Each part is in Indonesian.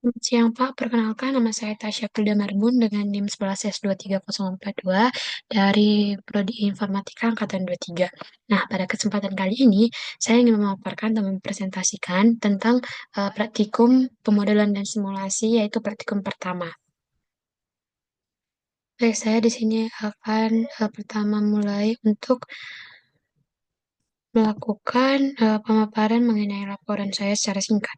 Siang Pak, perkenalkan nama saya Tasya Filda Marbun dengan NIM 11S23042 dari Prodi Informatika Angkatan 23. Nah, pada kesempatan kali ini, saya ingin memaparkan dan mempresentasikan tentang praktikum pemodelan dan simulasi, yaitu praktikum pertama. Baik, saya di sini akan pertama mulai untuk melakukan pemaparan mengenai laporan saya secara singkat.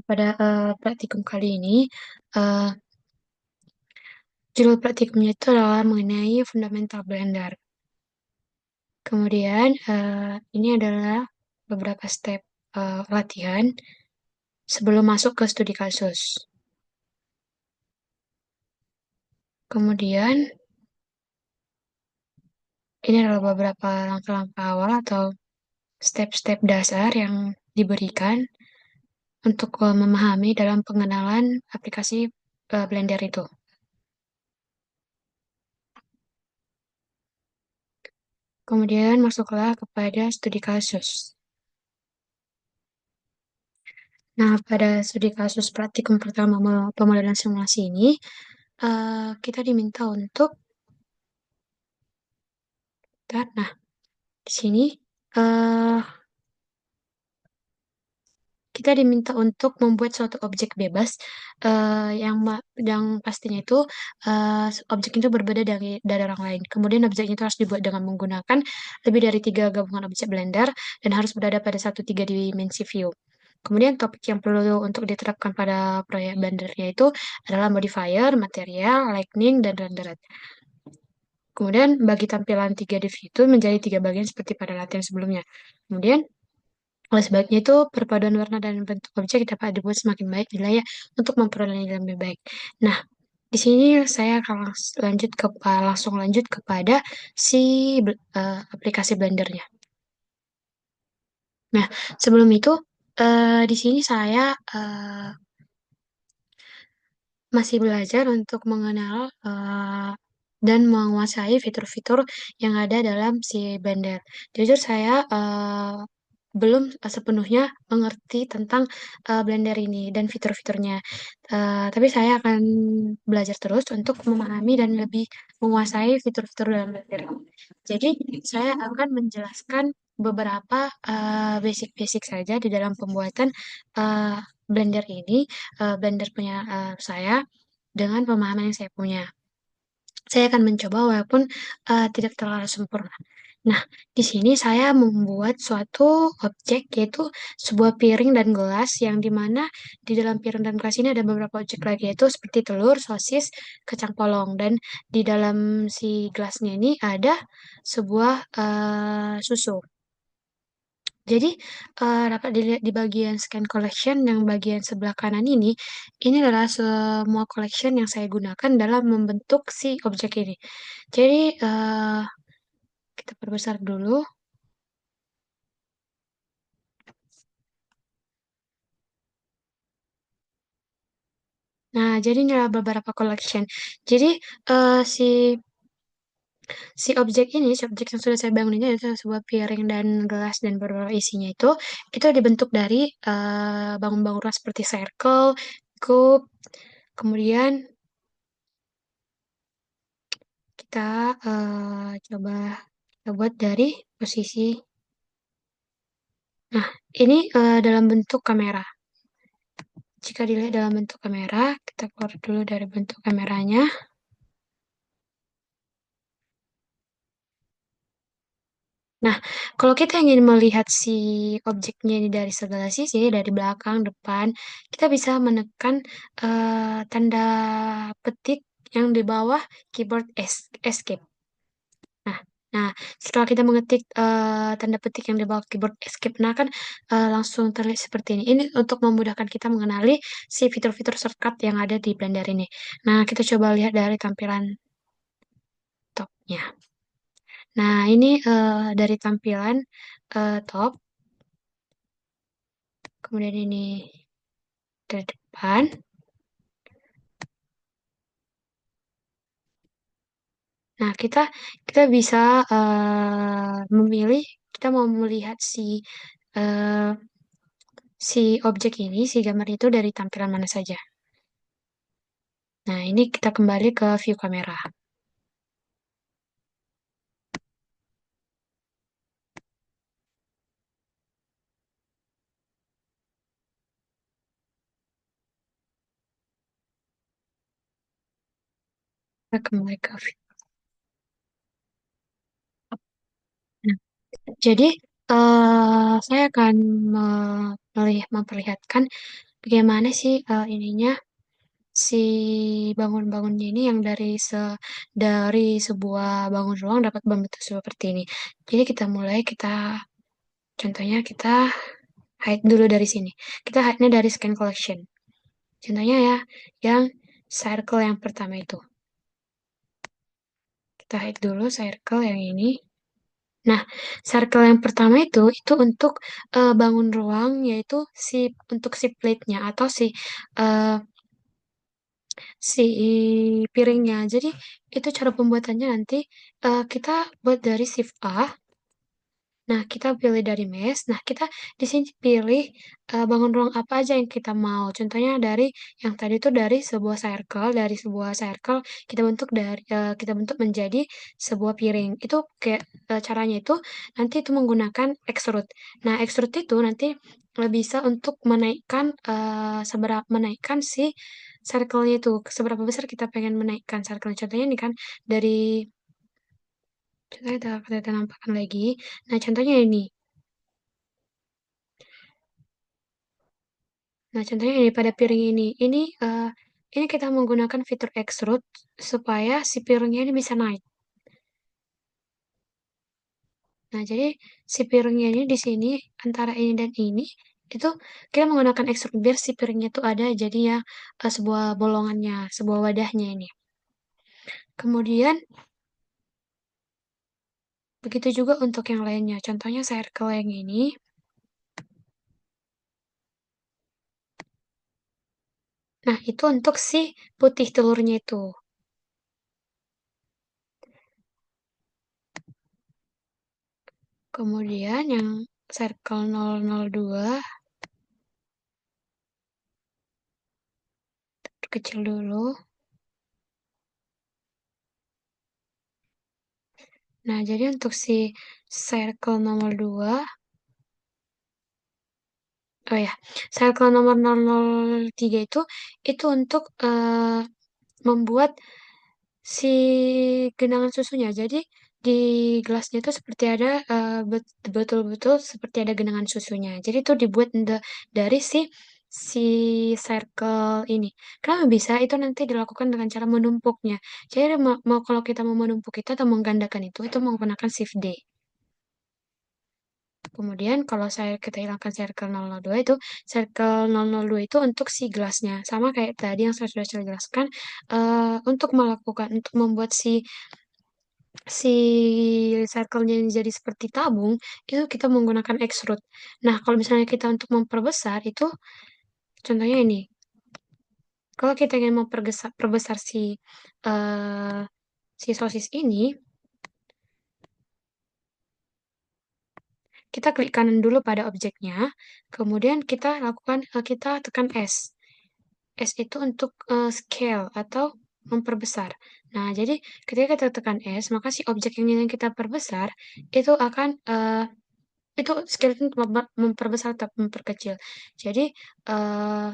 Pada praktikum kali ini, eh, judul praktikumnya itu adalah mengenai fundamental Blender. Kemudian, ini adalah beberapa step latihan sebelum masuk ke studi kasus. Kemudian, ini adalah beberapa langkah-langkah awal atau step-step dasar yang diberikan untuk memahami dalam pengenalan aplikasi Blender itu. Kemudian masuklah kepada studi kasus. Nah, pada studi kasus praktikum pertama pemodelan simulasi ini, kita diminta untuk, nah, di sini eh, kita diminta untuk membuat suatu objek bebas yang pastinya itu objek itu berbeda dari orang lain. Kemudian objek itu harus dibuat dengan menggunakan lebih dari tiga gabungan objek Blender dan harus berada pada satu tiga dimensi view. Kemudian topik yang perlu untuk diterapkan pada proyek Blendernya itu adalah modifier, material, lightning, dan rendered. Kemudian bagi tampilan 3D view itu menjadi tiga bagian seperti pada latihan sebelumnya. Kemudian oleh sebabnya itu, perpaduan warna dan bentuk objek dapat dibuat semakin baik nilainya untuk memperoleh nilai lebih baik. Nah, di sini saya akan langsung lanjut kepada si aplikasi Blendernya. Nah, sebelum itu, di sini saya eh, masih belajar untuk mengenal dan menguasai fitur-fitur yang ada dalam si Blender. Jujur saya belum sepenuhnya mengerti tentang Blender ini dan fitur-fiturnya. Tapi saya akan belajar terus untuk memahami dan lebih menguasai fitur-fitur dalam Blender. Jadi saya akan menjelaskan beberapa basic-basic saja di dalam pembuatan eh, Blender ini, Blender punya saya dengan pemahaman yang saya punya. Saya akan mencoba walaupun tidak terlalu sempurna. Nah, di sini saya membuat suatu objek yaitu sebuah piring dan gelas yang dimana di dalam piring dan gelas ini ada beberapa objek lagi yaitu seperti telur, sosis, kacang polong dan di dalam si gelasnya ini ada sebuah susu. Jadi, dapat dilihat di bagian scan collection yang bagian sebelah kanan ini adalah semua collection yang saya gunakan dalam membentuk si objek ini. Jadi, kita perbesar dulu. Nah, jadi ini adalah beberapa collection. Jadi, si si objek yang sudah saya bangun ini itu sebuah piring dan gelas dan beberapa isinya itu dibentuk dari bangun-bangunan seperti circle, cube, kemudian kita coba kita buat dari posisi. Nah, ini dalam bentuk kamera. Jika dilihat dalam bentuk kamera, kita keluar dulu dari bentuk kameranya. Nah, kalau kita ingin melihat si objeknya ini dari segala sisi, dari belakang, depan, kita bisa menekan tanda petik yang di bawah keyboard escape. Nah, nah, setelah kita mengetik tanda petik yang di bawah keyboard escape, nah kan langsung terlihat seperti ini. Ini untuk memudahkan kita mengenali si fitur-fitur shortcut yang ada di Blender ini. Nah, kita coba lihat dari tampilan topnya. Nah, ini dari tampilan top. kemudian ini ke depan. Nah, kita kita bisa memilih kita mau melihat eh, si objek ini, si gambar itu dari tampilan mana saja. Nah, ini kita kembali ke view kamera. Kita kembali ke view. Nah, jadi saya akan memperlihatkan bagaimana sih ininya si bangun-bangunnya ini yang dari sebuah bangun ruang dapat membentuk seperti ini. Jadi kita mulai contohnya kita hide dulu dari sini. Kita hide-nya dari scan collection. Contohnya ya, yang circle yang pertama itu. Kita hide dulu circle yang ini. Nah, circle yang pertama itu untuk bangun ruang, yaitu untuk si plate-nya atau eh, si piringnya. Jadi itu cara pembuatannya nanti kita buat dari shift A. Nah, kita pilih dari mesh. Nah, kita di sini pilih bangun ruang apa aja yang kita mau. Contohnya dari yang tadi itu dari sebuah circle kita bentuk menjadi sebuah piring. Itu kayak caranya itu nanti itu menggunakan extrude. Nah, extrude itu nanti bisa untuk menaikkan si circle-nya itu. Seberapa besar kita pengen menaikkan circle. Contohnya ini kan dari contohnya kita nampakkan lagi. Nah, contohnya ini. Nah, contohnya ini pada piring ini. Ini kita menggunakan fitur extrude supaya si piringnya ini bisa naik. Nah, jadi si piringnya ini di sini antara ini dan ini itu kita menggunakan extrude biar si piringnya itu ada jadinya sebuah bolongannya, sebuah wadahnya ini. Kemudian begitu juga untuk yang lainnya. Contohnya circle yang ini. Nah, itu untuk si putih telurnya itu. Kemudian yang circle 002 kecil dulu. Nah, jadi untuk si circle nomor 2, oh ya, circle nomor 003 itu untuk membuat si genangan susunya. Jadi di gelasnya itu seperti ada betul-betul seperti ada genangan susunya. Jadi itu dibuat dari si circle ini. Kenapa bisa? Itu nanti dilakukan dengan cara menumpuknya. Jadi kalau kita mau menumpuk itu atau menggandakan itu menggunakan shift D. Kemudian kalau kita hilangkan circle 002 itu, circle 002 itu untuk si gelasnya. Sama kayak tadi yang saya jelaskan, untuk membuat si circle-nya ini jadi seperti tabung, itu kita menggunakan extrude. Nah, kalau misalnya kita untuk memperbesar itu, contohnya ini. Kalau kita ingin perbesar eh, si sosis ini, kita klik kanan dulu pada objeknya, kemudian kita tekan S. S itu untuk scale atau memperbesar. Nah, jadi ketika kita tekan S, maka si objek yang ingin kita perbesar itu akan itu scale itu memperbesar atau memperkecil. Jadi eh,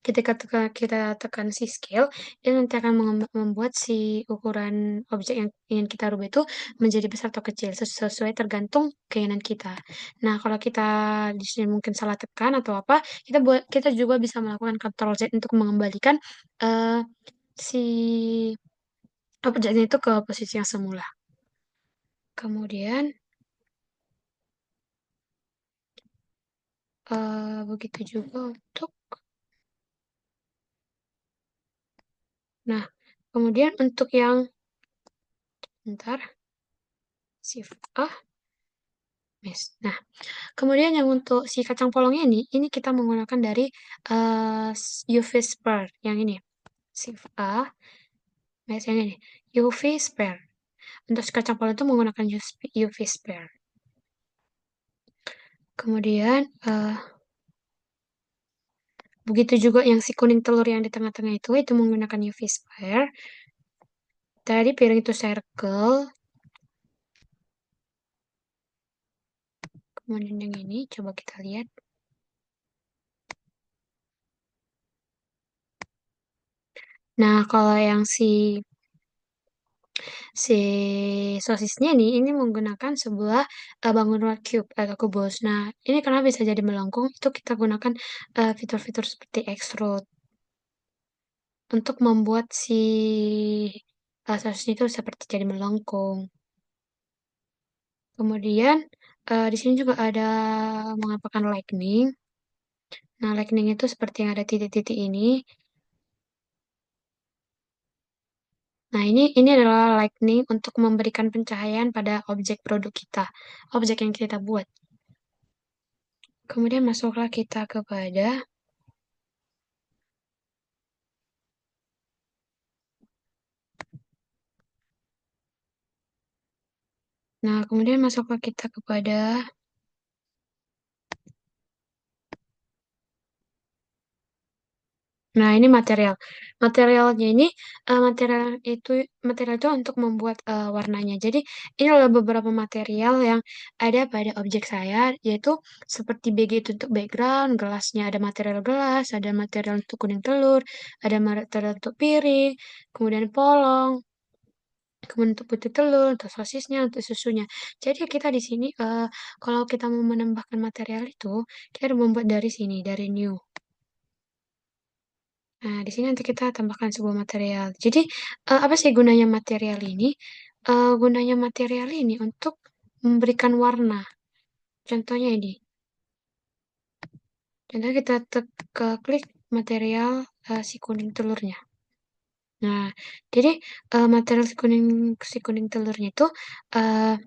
ketika kita tekan si scale, itu nanti akan membuat si ukuran objek yang ingin kita rubah itu menjadi besar atau kecil sesuai tergantung keinginan kita. Nah, kalau kita di sini mungkin salah tekan atau apa, kita juga bisa melakukan Ctrl Z untuk mengembalikan eh, si objeknya itu ke posisi yang semula. Kemudian begitu juga untuk nah, kemudian untuk yang bentar shift A mesh. Nah, kemudian yang untuk si kacang polongnya ini kita menggunakan dari UV Sphere yang ini. Shift A, mesh yang ini. UV Sphere. Untuk si kacang polong itu menggunakan UV Sphere. Kemudian begitu juga yang si kuning telur yang di tengah-tengah itu menggunakan UV Sphere. Tadi piring itu circle. Kemudian yang ini coba kita lihat. Nah, kalau yang si sosisnya nih, ini menggunakan sebuah bangunan cube atau kubus. Nah, ini kenapa bisa jadi melengkung? Itu kita gunakan fitur-fitur seperti extrude untuk membuat si sosisnya itu seperti jadi melengkung. Kemudian di sini juga ada mengapakan lightning. Nah, lightning itu seperti yang ada titik-titik ini. Nah, ini adalah lightning untuk memberikan pencahayaan pada objek produk kita, objek yang kita buat. Kemudian masuklah kita kepada, nah kemudian masuklah kita kepada, nah ini material. Materialnya ini, material itu untuk membuat warnanya. Jadi ini adalah beberapa material yang ada pada objek saya, yaitu seperti BG itu untuk background, gelasnya ada material gelas, ada material untuk kuning telur, ada material untuk piring, kemudian polong. Kemudian untuk putih telur, untuk sosisnya, untuk susunya. Jadi kita di sini kalau kita mau menambahkan material itu, kita harus membuat dari sini, dari new. Nah, di sini nanti kita tambahkan sebuah material. Jadi apa sih gunanya material ini? Gunanya material ini untuk memberikan warna. Contohnya ini. Contohnya kita klik material si kuning telurnya. Nah, jadi material si kuning telurnya itu uh,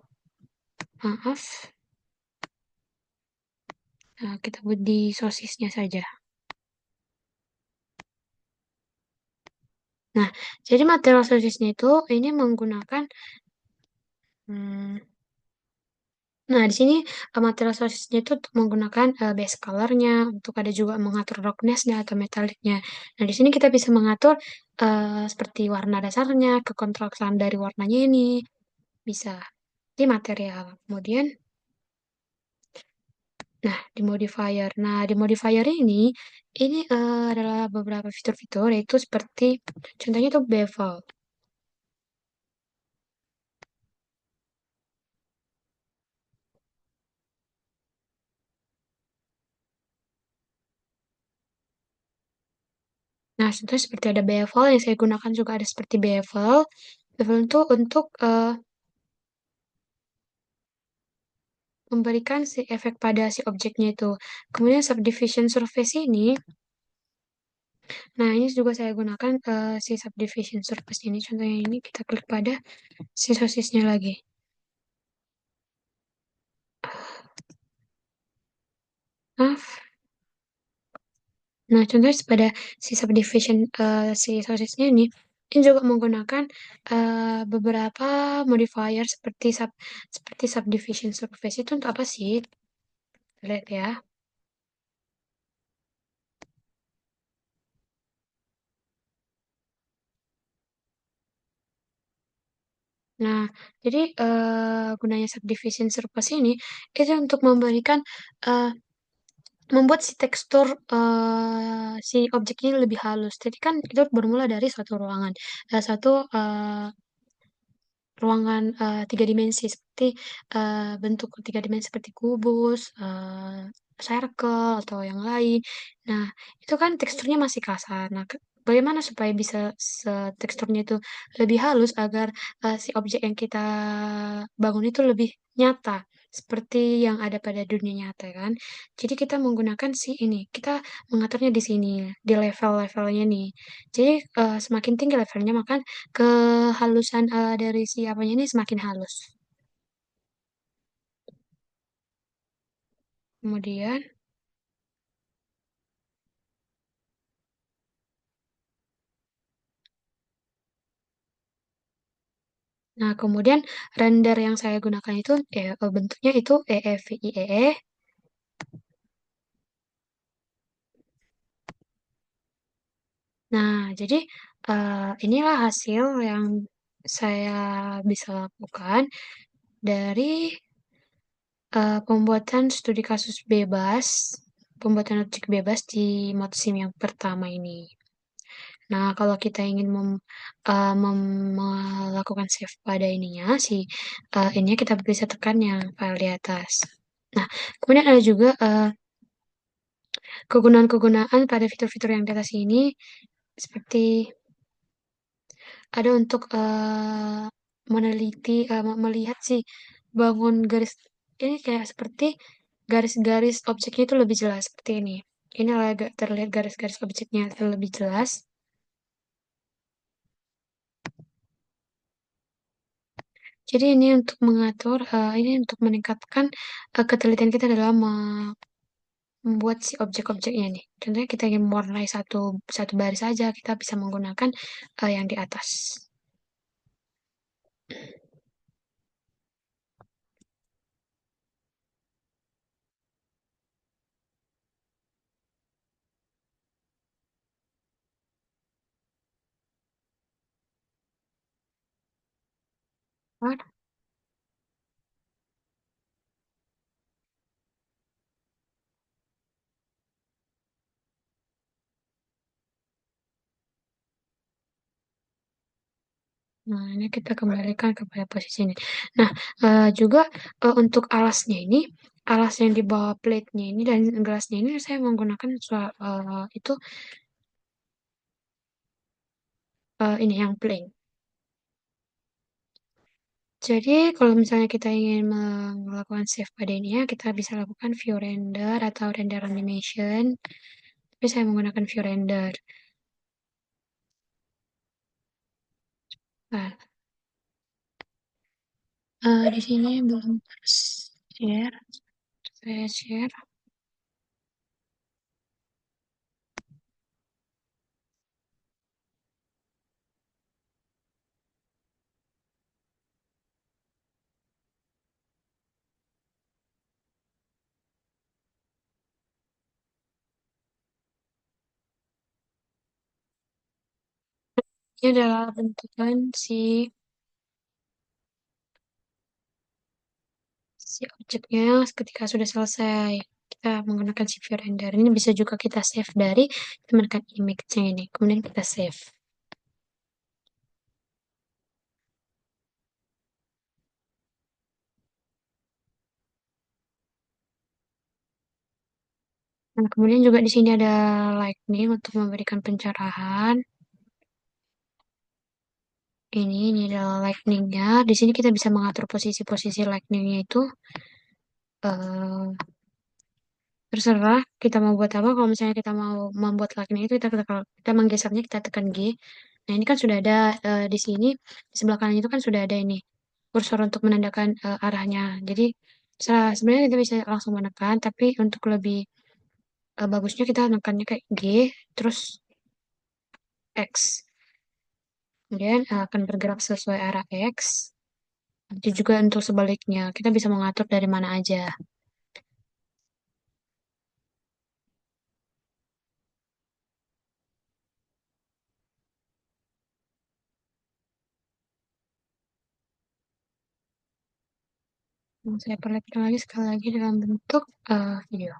maaf. Nah, kita buat di sosisnya saja. Nah, jadi material sosisnya itu ini menggunakan, hmm, nah di sini material sosisnya itu untuk menggunakan base colornya, untuk ada juga mengatur roughness-nya atau metallicnya. Nah, di sini kita bisa mengatur seperti warna dasarnya, kekontrasan dari warnanya ini bisa di material. Kemudian, nah di modifier. Nah, di modifier ini adalah beberapa fitur-fitur yaitu seperti contohnya itu bevel. Nah, contohnya seperti ada bevel yang saya gunakan juga ada seperti bevel. Bevel itu untuk memberikan si efek pada si objeknya itu. Kemudian subdivision surface ini, nah ini juga saya gunakan si subdivision surface ini. Contohnya ini kita klik pada si sosisnya lagi. Maaf. Nah, contohnya pada si subdivision si sosisnya ini juga menggunakan beberapa modifier seperti subdivision surface itu untuk apa sih? Lihat ya. Nah, jadi gunanya subdivision surface ini itu untuk memberikan eh, membuat si tekstur si objek ini lebih halus. Jadi kan itu bermula dari suatu ruangan, satu ruangan tiga dimensi seperti bentuk tiga dimensi seperti kubus, circle atau yang lain. Nah, itu kan teksturnya masih kasar. Nah, bagaimana supaya bisa teksturnya itu lebih halus agar si objek yang kita bangun itu lebih nyata seperti yang ada pada dunia nyata kan. Jadi kita menggunakan si ini, kita mengaturnya di sini di level-levelnya nih. Jadi semakin tinggi levelnya maka kehalusan dari si apanya ini semakin halus. Kemudian, nah kemudian render yang saya gunakan itu bentuknya itu EEVIEE. Nah, jadi inilah hasil yang saya bisa lakukan dari pembuatan studi kasus bebas, pembuatan objek bebas di ModSim yang pertama ini. Nah, kalau kita ingin melakukan save pada ininya, ini kita bisa tekan yang file di atas. Nah, kemudian ada juga kegunaan-kegunaan pada fitur-fitur yang di atas ini, seperti ada untuk meneliti, melihat si bangun garis ini kayak seperti garis-garis objeknya itu lebih jelas seperti ini. Ini agak terlihat garis-garis objeknya lebih jelas. Jadi ini untuk mengatur, ini untuk meningkatkan ketelitian kita dalam membuat si objek-objeknya nih. Contohnya kita ingin mewarnai satu satu baris saja, kita bisa menggunakan yang di atas. Nah, ini kita kembalikan kepada posisi ini. Nah, juga untuk alasnya ini, alas yang di bawah plate-nya ini dan gelasnya ini saya menggunakan itu ini yang plain. Jadi, kalau misalnya kita ingin melakukan save pada ini ya, kita bisa lakukan view render atau render animation. Tapi saya menggunakan view render. Nah, di sini belum share. Saya share. Ini adalah bentukan si objeknya ketika sudah selesai. Kita menggunakan si view render. Ini bisa juga kita save dari temankan image-nya ini. Kemudian kita save. Nah, kemudian juga di sini ada lightning untuk memberikan pencerahan. Ini adalah lightning-nya. Di sini kita bisa mengatur posisi-posisi lightning-nya itu. eh Terserah kita mau buat apa. Kalau misalnya kita mau membuat lightning itu kita menggesernya kita tekan G. Nah, ini kan sudah ada di sini di sebelah kanan itu kan sudah ada ini kursor untuk menandakan arahnya. Jadi sebenarnya kita bisa langsung menekan, tapi untuk lebih bagusnya kita menekannya kayak G terus X. Kemudian akan bergerak sesuai arah X. Nanti juga untuk sebaliknya, kita bisa mengatur dari mana aja. Yang saya perlihatkan lagi sekali lagi dalam bentuk video.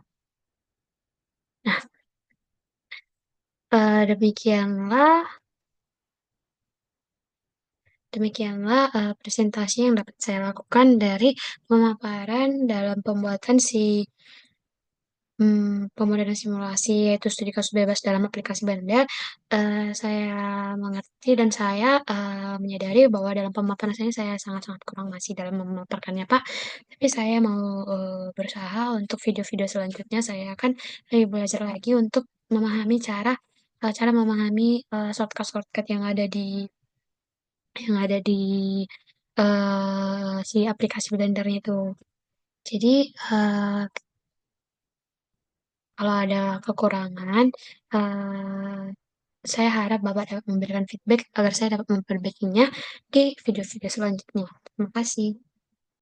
Nah, demikianlah presentasi yang dapat saya lakukan dari pemaparan dalam pembuatan pemodelan simulasi yaitu studi kasus bebas dalam aplikasi bandar. Saya mengerti dan saya menyadari bahwa dalam pemaparan saya sangat-sangat kurang masih dalam memaparkannya, Pak. Tapi saya mau berusaha untuk video-video selanjutnya saya akan lebih belajar lagi untuk memahami cara memahami shortcut-shortcut yang ada di si aplikasi Blendernya itu. Jadi Kalau ada kekurangan, eee, saya harap Bapak dapat memberikan feedback agar saya dapat memperbaikinya di video-video selanjutnya. Terima kasih.